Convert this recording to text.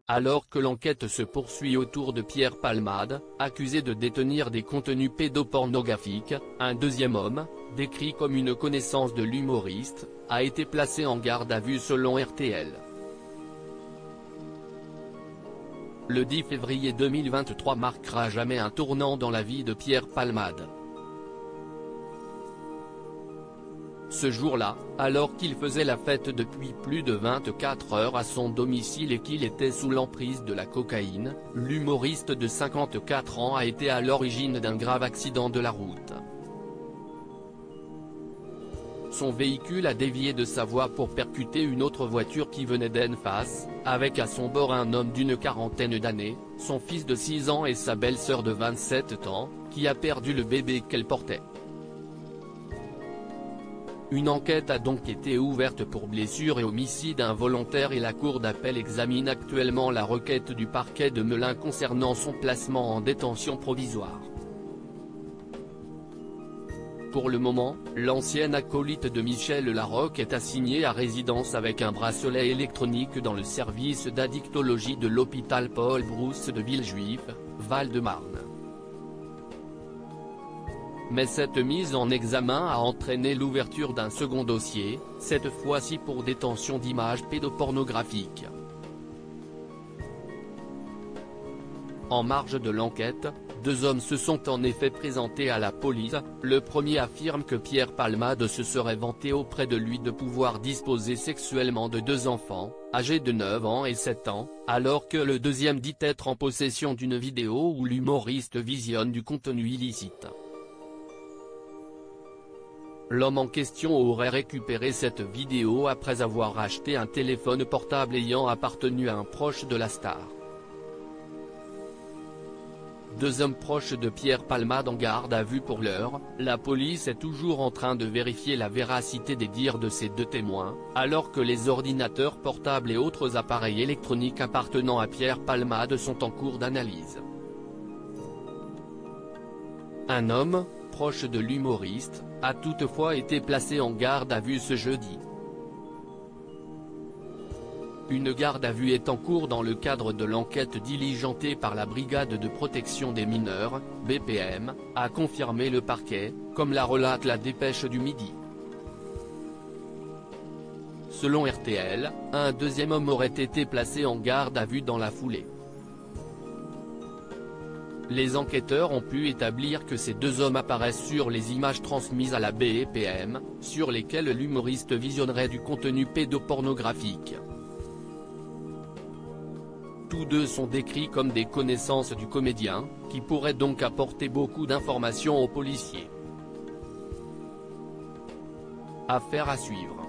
Alors que l'enquête se poursuit autour de Pierre Palmade, accusé de détenir des contenus pédopornographiques, un deuxième homme, décrit comme une connaissance de l'humoriste, a été placé en garde à vue selon RTL. Le 10 février 2023 marquera jamais un tournant dans la vie de Pierre Palmade. Ce jour-là, alors qu'il faisait la fête depuis plus de 24 heures à son domicile et qu'il était sous l'emprise de la cocaïne, l'humoriste de 54 ans a été à l'origine d'un grave accident de la route. Son véhicule a dévié de sa voie pour percuter une autre voiture qui venait d'en face, avec à son bord un homme d'une quarantaine d'années, son fils de 6 ans et sa belle-sœur de 27 ans, qui a perdu le bébé qu'elle portait. Une enquête a donc été ouverte pour blessure et homicide involontaire et la cour d'appel examine actuellement la requête du parquet de Melun concernant son placement en détention provisoire. Pour le moment, l'ancien acolyte de Michel Larocque est assigné à résidence avec un bracelet électronique dans le service d'addictologie de l'hôpital Paul Brousse de Villejuif, Val-de-Marne. Mais cette mise en examen a entraîné l'ouverture d'un second dossier, cette fois-ci pour détention d'images pédopornographiques. En marge de l'enquête, 2 hommes se sont en effet présentés à la police. Le premier affirme que Pierre Palmade se serait vanté auprès de lui de pouvoir disposer sexuellement de 2 enfants, âgés de 9 ans et 7 ans, alors que le deuxième dit être en possession d'une vidéo où l'humoriste visionne du contenu illicite. L'homme en question aurait récupéré cette vidéo après avoir acheté un téléphone portable ayant appartenu à un proche de la star. 2 hommes proches de Pierre Palmade en garde à vue pour l'heure, la police est toujours en train de vérifier la véracité des dires de ces 2 témoins, alors que les ordinateurs portables et autres appareils électroniques appartenant à Pierre Palmade sont en cours d'analyse. Un homme, proche de l'humoriste, a toutefois été placé en garde à vue ce jeudi. Une garde à vue est en cours dans le cadre de l'enquête diligentée par la Brigade de protection des mineurs, BPM, a confirmé le parquet, comme la relate la Dépêche du Midi. Selon RTL, un deuxième homme aurait été placé en garde à vue dans la foulée. Les enquêteurs ont pu établir que ces 2 hommes apparaissent sur les images transmises à la BPM, sur lesquelles l'humoriste visionnerait du contenu pédopornographique. Tous 2 sont décrits comme des connaissances du comédien, qui pourraient donc apporter beaucoup d'informations aux policiers. Affaire à suivre.